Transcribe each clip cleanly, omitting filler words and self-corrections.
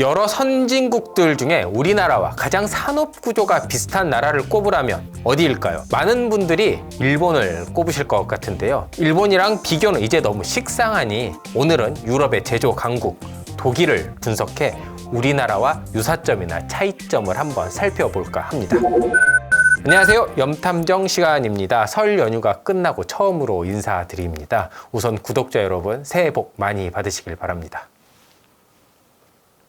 여러 선진국들 중에 우리나라와 가장 산업 구조가 비슷한 나라를 꼽으라면 어디일까요? 많은 분들이 일본을 꼽으실 것 같은데요. 일본이랑 비교는 이제 너무 식상하니 오늘은 유럽의 제조 강국 독일을 분석해 우리나라와 유사점이나 차이점을 한번 살펴볼까 합니다. 안녕하세요. 염탐정 시간입니다. 설 연휴가 끝나고 처음으로 인사드립니다. 우선 구독자 여러분 새해 복 많이 받으시길 바랍니다.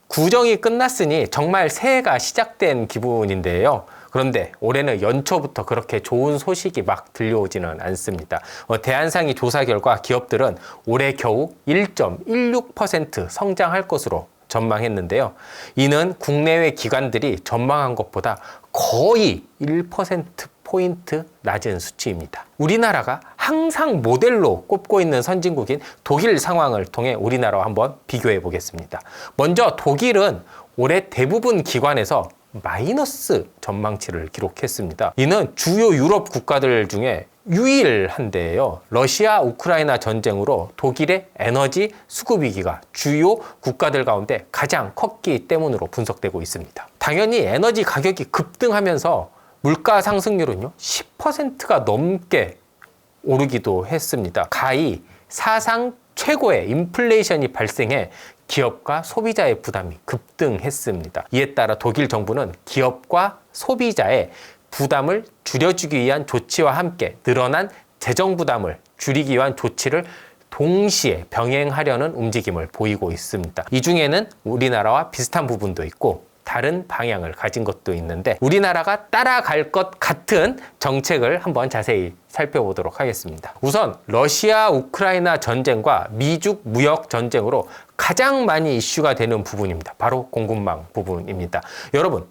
구정이 끝났으니 정말 새해가 시작된 기분인데요. 그런데 올해는 연초부터 그렇게 좋은 소식이 막 들려오지는 않습니다. 대한상의 조사 결과 기업들은 올해 겨우 1.16% 성장할 것으로 전망했는데요. 이는 국내외 기관들이 전망한 것보다 거의 1%포인트 낮은 수치입니다. 우리나라가 항상 모델로 꼽고 있는 선진국인 독일 상황을 통해 우리나라와 한번 비교해 보겠습니다. 먼저 독일은 올해 대부분 기관에서 마이너스 전망치를 기록했습니다. 이는 주요 유럽 국가들 중에 유일한데요. 러시아 우크라이나 전쟁으로 독일의 에너지 수급 위기가 주요 국가들 가운데 가장 컸기 때문으로 분석되고 있습니다. 당연히 에너지 가격이 급등하면서 물가 상승률은요 10%가 넘게 오르기도 했습니다. 가히 사상 최고의 인플레이션이 발생해 기업과 소비자의 부담이 급등했습니다. 이에 따라 독일 정부는 기업과 소비자의 부담을 줄여주기 위한 조치와 함께 늘어난 재정 부담을 줄이기 위한 조치를 동시에 병행하려는 움직임을 보이고 있습니다. 이 중에는 우리나라와 비슷한 부분도 있고 다른 방향을 가진 것도 있는데 우리나라가 따라갈 것 같은 정책을 한번 자세히 살펴보도록 하겠습니다. 우선 러시아 우크라이나 전쟁과 미중 무역 전쟁으로 가장 많이 이슈가 되는 부분입니다. 바로 공급망 부분입니다. 여러분,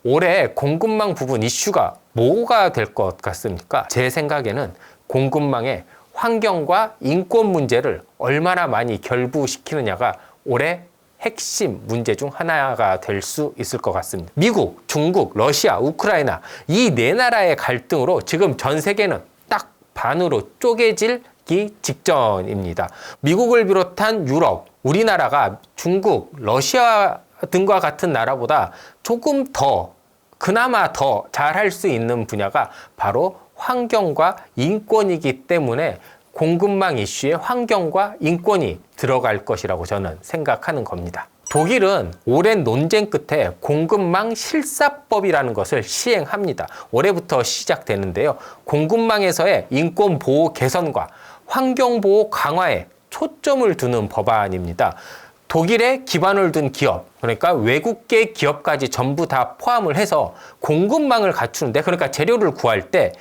올해 공급망 부분 이슈가 뭐가 될 것 같습니까? 제 생각에는 공급망의 환경과 인권 문제를 얼마나 많이 결부시키느냐가 올해 핵심 문제 중 하나가 될 수 있을 것 같습니다. 미국, 중국, 러시아, 우크라이나 이 네 나라의 갈등으로 지금 전 세계는 딱 반으로 쪼개지기 직전입니다. 미국을 비롯한 유럽, 우리나라가 중국, 러시아 등과 같은 나라보다 조금 더 그나마 더 잘할 수 있는 분야가 바로 환경과 인권이기 때문에 공급망 이슈에 환경과 인권이 들어갈 것이라고 저는 생각하는 겁니다. 독일은 오랜 논쟁 끝에 공급망 실사법이라는 것을 시행합니다. 올해부터 시작되는데요. 공급망에서의 인권 보호 개선과 환경 보호 강화에 초점을 두는 법안입니다. 독일에 기반을 둔 기업, 그러니까 외국계 기업까지 전부 다 포함을 해서 공급망을 갖추는데, 그러니까 재료를 구할 때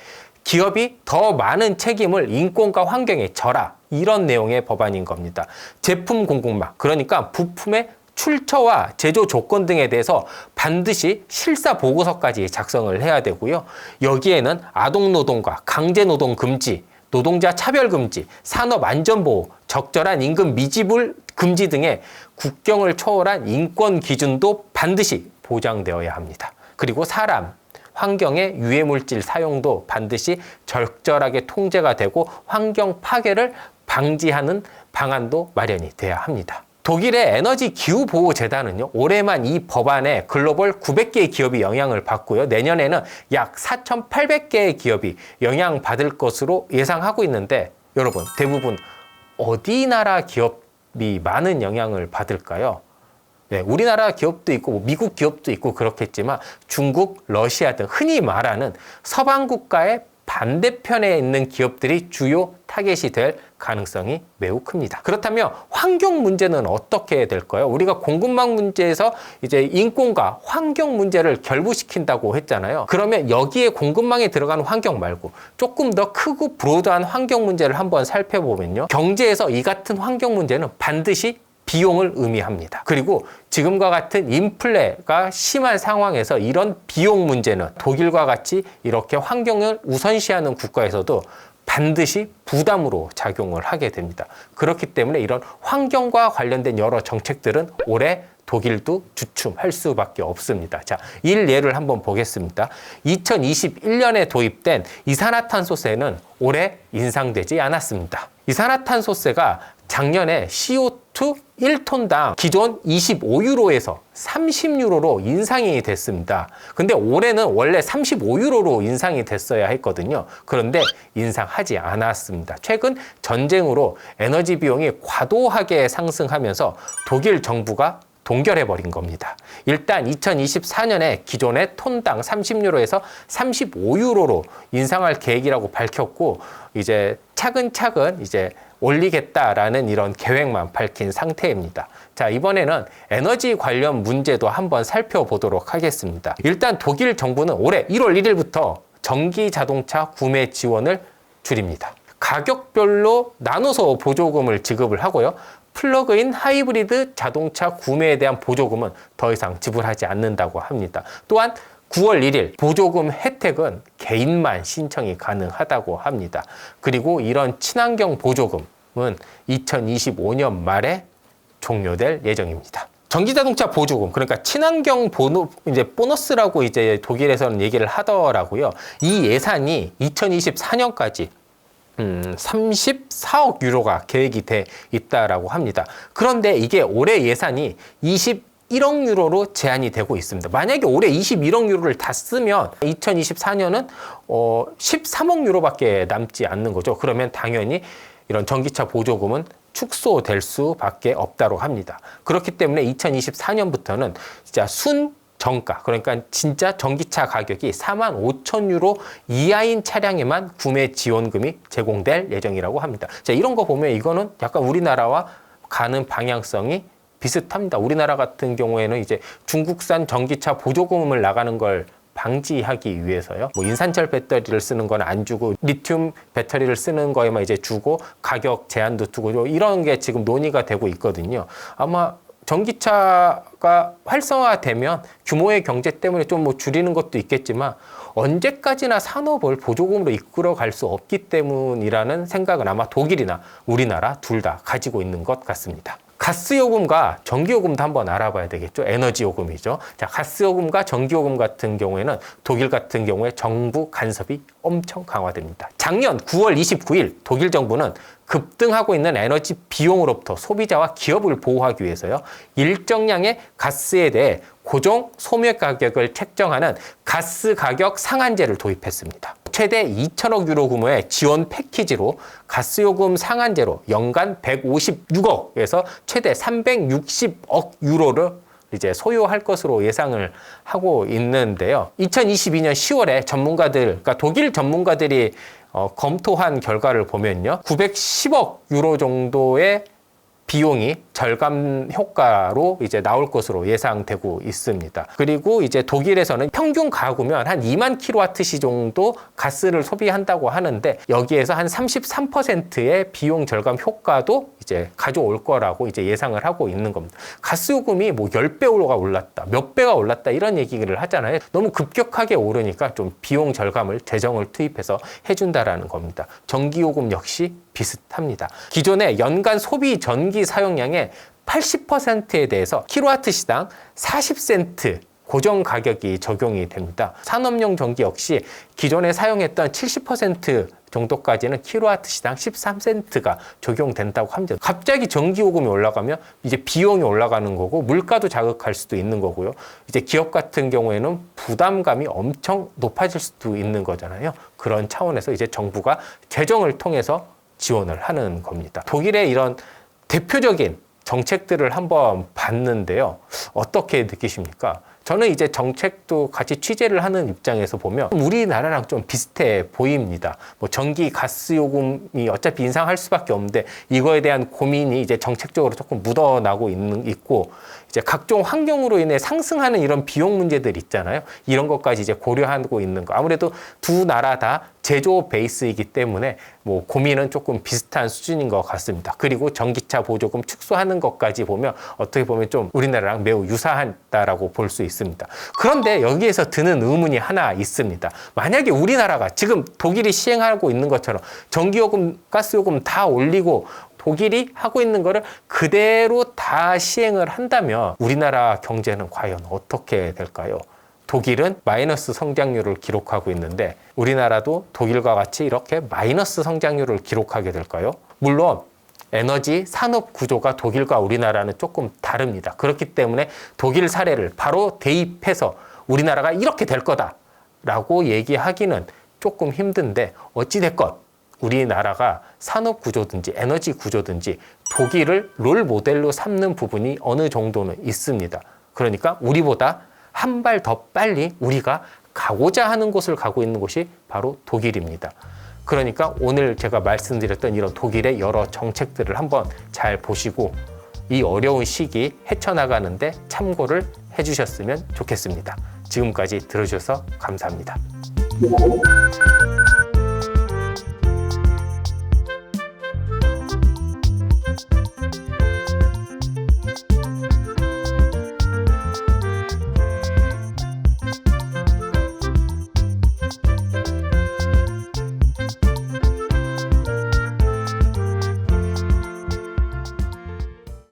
기업이 더 많은 책임을 인권과 환경에 져라, 이런 내용의 법안인 겁니다. 제품 공급망, 그러니까 부품의 출처와 제조 조건 등에 대해서 반드시 실사 보고서까지 작성을 해야 되고요. 여기에는 아동노동과 강제노동 금지, 노동자 차별 금지, 산업 안전보호, 적절한 임금 미지불 금지 등의 국경을 초월한 인권 기준도 반드시 보장되어야 합니다. 그리고 사람, 환경의 유해물질 사용도 반드시 적절하게 통제가 되고 환경 파괴를 방지하는 방안도 마련이 돼야 합니다. 독일의 에너지 기후보호재단은요, 올해만 이 법안에 글로벌 900개의 기업이 영향을 받고요, 내년에는 약 4,800개의 기업이 영향받을 것으로 예상하고 있는데, 여러분, 대부분 어디 나라 기업이 많은 영향을 받을까요? 네, 우리나라 기업도 있고 미국 기업도 있고 그렇겠지만 중국, 러시아 등 흔히 말하는 서방 국가의 반대편에 있는 기업들이 주요 타겟이 될 가능성이 매우 큽니다. 그렇다면 환경 문제는 어떻게 될까요? 우리가 공급망 문제에서 이제 인권과 환경 문제를 결부시킨다고 했잖아요. 그러면 여기에 공급망에 들어가는 환경 말고 조금 더 크고 브로드한 환경 문제를 한번 살펴보면요. 경제에서 이 같은 환경 문제는 반드시 비용을 의미합니다. 그리고 지금과 같은 인플레가 심한 상황에서 이런 비용 문제는 독일과 같이 이렇게 환경을 우선시하는 국가에서도 반드시 부담으로 작용을 하게 됩니다. 그렇기 때문에 이런 환경과 관련된 여러 정책들은 올해 독일도 주춤할 수밖에 없습니다. 자, 예를 한번 보겠습니다. 2021년에 도입된 이산화탄소세는 올해 인상되지 않았습니다. 이산화탄소세가 작년에 CO2 1톤당 기존 25유로에서 30유로로 인상이 됐습니다. 근데 올해는 원래 35유로로 인상이 됐어야 했거든요. 그런데 인상하지 않았습니다. 최근 전쟁으로 에너지 비용이 과도하게 상승하면서 독일 정부가 동결해버린 겁니다. 일단 2024년에 기존의 톤당 30유로에서 35유로로 인상할 계획이라고 밝혔고, 이제 차근차근 이제 올리겠다라는 이런 계획만 밝힌 상태입니다. 자, 이번에는 에너지 관련 문제도 한번 살펴보도록 하겠습니다. 일단 독일 정부는 올해 1월 1일부터 전기 자동차 구매 지원을 줄입니다. 가격별로 나눠서 보조금을 지급을 하고요. 플러그인 하이브리드 자동차 구매에 대한 보조금은 더 이상 지불하지 않는다고 합니다. 또한 9월 1일 보조금 혜택은 개인만 신청이 가능하다고 합니다. 그리고 이런 친환경 보조금은 2025년 말에 종료될 예정입니다. 전기자동차 보조금, 그러니까 친환경 보너스라고 이제 독일에서는 얘기를 하더라고요. 이 예산이 2024년까지 34억 유로가 계획이 돼 있다라고 합니다. 그런데 이게 올해 예산이 21억 유로로 제한이 되고 있습니다. 만약에 올해 21억 유로를 다 쓰면 2024년은 13억 유로밖에 남지 않는 거죠. 그러면 당연히 이런 전기차 보조금은 축소될 수밖에 없다고 합니다. 그렇기 때문에 2024년부터는 진짜 정가, 그러니까 진짜 전기차 가격이 45,000유로 이하인 차량에만 구매 지원금이 제공될 예정이라고 합니다. 자, 이런 거 보면 이거는 약간 우리나라와 가는 방향성이 비슷합니다. 우리나라 같은 경우에는 이제 중국산 전기차 보조금을 나가는 걸 방지하기 위해서요. 뭐 인산철 배터리를 쓰는 건 안 주고 리튬 배터리를 쓰는 거에만 이제 주고 가격 제한도 두고 이런 게 지금 논의가 되고 있거든요. 아마 전기차가 활성화되면 규모의 경제 때문에 좀 뭐 줄이는 것도 있겠지만 언제까지나 산업을 보조금으로 이끌어 갈 수 없기 때문이라는 생각은 아마 독일이나 우리나라 둘 다 가지고 있는 것 같습니다. 가스요금과 전기요금도 한번 알아봐야 되겠죠. 에너지요금이죠. 자, 가스요금과 전기요금 같은 경우에는 독일 같은 경우에 정부 간섭이 엄청 강화됩니다. 작년 9월 29일 독일 정부는 급등하고 있는 에너지 비용으로부터 소비자와 기업을 보호하기 위해서요. 일정량의 가스에 대해 고정 소멸 가격을 책정하는 가스 가격 상한제를 도입했습니다. 최대 2천억 유로 규모의 지원 패키지로 가스요금 상한제로 연간 156억에서 최대 360억 유로를 이제 소요할 것으로 예상을 하고 있는데요. 2022년 10월에 그러니까 독일 전문가들이 검토한 결과를 보면요. 910억 유로 정도의 비용이 절감 효과로 이제 나올 것으로 예상되고 있습니다. 그리고 이제 독일에서는 평균 가구면 한 2만 킬로와트시 정도 가스를 소비한다고 하는데 여기에서 한 33%의 비용 절감 효과도 이제 가져올 거라고 이제 예상을 하고 있는 겁니다. 가스 요금이 뭐 10배가 올랐다, 몇 배가 올랐다 이런 얘기를 하잖아요. 너무 급격하게 오르니까 좀 비용 절감을 재정을 투입해서 해준다라는 겁니다. 전기 요금 역시 비슷합니다. 기존의 연간 소비 전기 사용량의 80%에 대해서 킬로와트 시당 40센트 고정 가격이 적용이 됩니다. 산업용 전기 역시 기존에 사용했던 70% 정도까지는 킬로와트 시당 13센트가 적용된다고 합니다. 갑자기 전기요금이 올라가면 이제 비용이 올라가는 거고 물가도 자극할 수도 있는 거고요. 이제 기업 같은 경우에는 부담감이 엄청 높아질 수도 있는 거잖아요. 그런 차원에서 이제 정부가 재정을 통해서 지원을 하는 겁니다. 독일의 이런 대표적인 정책들을 한번 봤는데요. 어떻게 느끼십니까? 저는 이제 정책도 같이 취재를 하는 입장에서 보면 우리나라랑 좀 비슷해 보입니다. 뭐 전기, 가스 요금이 어차피 인상할 수밖에 없는데 이거에 대한 고민이 이제 정책적으로 조금 묻어나고 있고 이제 각종 환경으로 인해 상승하는 이런 비용 문제들 있잖아요. 이런 것까지 이제 고려하고 있는 거. 아무래도 두 나라 다 제조 베이스이기 때문에 뭐 고민은 조금 비슷한 수준인 것 같습니다. 그리고 전기차 보조금 축소하는 것까지 보면 어떻게 보면 좀 우리나라랑 매우 유사하다라고 볼 수 있습니다. 그런데 여기에서 드는 의문이 하나 있습니다. 만약에 우리나라가 지금 독일이 시행하고 있는 것처럼 전기요금, 가스요금 다 올리고 독일이 하고 있는 거를 그대로 다 시행을 한다면 우리나라 경제는 과연 어떻게 될까요? 독일은 마이너스 성장률을 기록하고 있는데 우리나라도 독일과 같이 이렇게 마이너스 성장률을 기록하게 될까요? 물론 에너지 산업 구조가 독일과 우리나라는 조금 다릅니다. 그렇기 때문에 독일 사례를 바로 대입해서 우리나라가 이렇게 될 거다라고 얘기하기는 조금 힘든데 어찌됐건 우리나라가 산업 구조든지 에너지 구조든지 독일을 롤 모델로 삼는 부분이 어느 정도는 있습니다. 그러니까 우리보다 한 발 더 빨리 우리가 가고자 하는 곳을 가고 있는 곳이 바로 독일입니다. 그러니까 오늘 제가 말씀드렸던 이런 독일의 여러 정책들을 한번 잘 보시고 이 어려운 시기 헤쳐나가는데 참고를 해주셨으면 좋겠습니다. 지금까지 들어주셔서 감사합니다.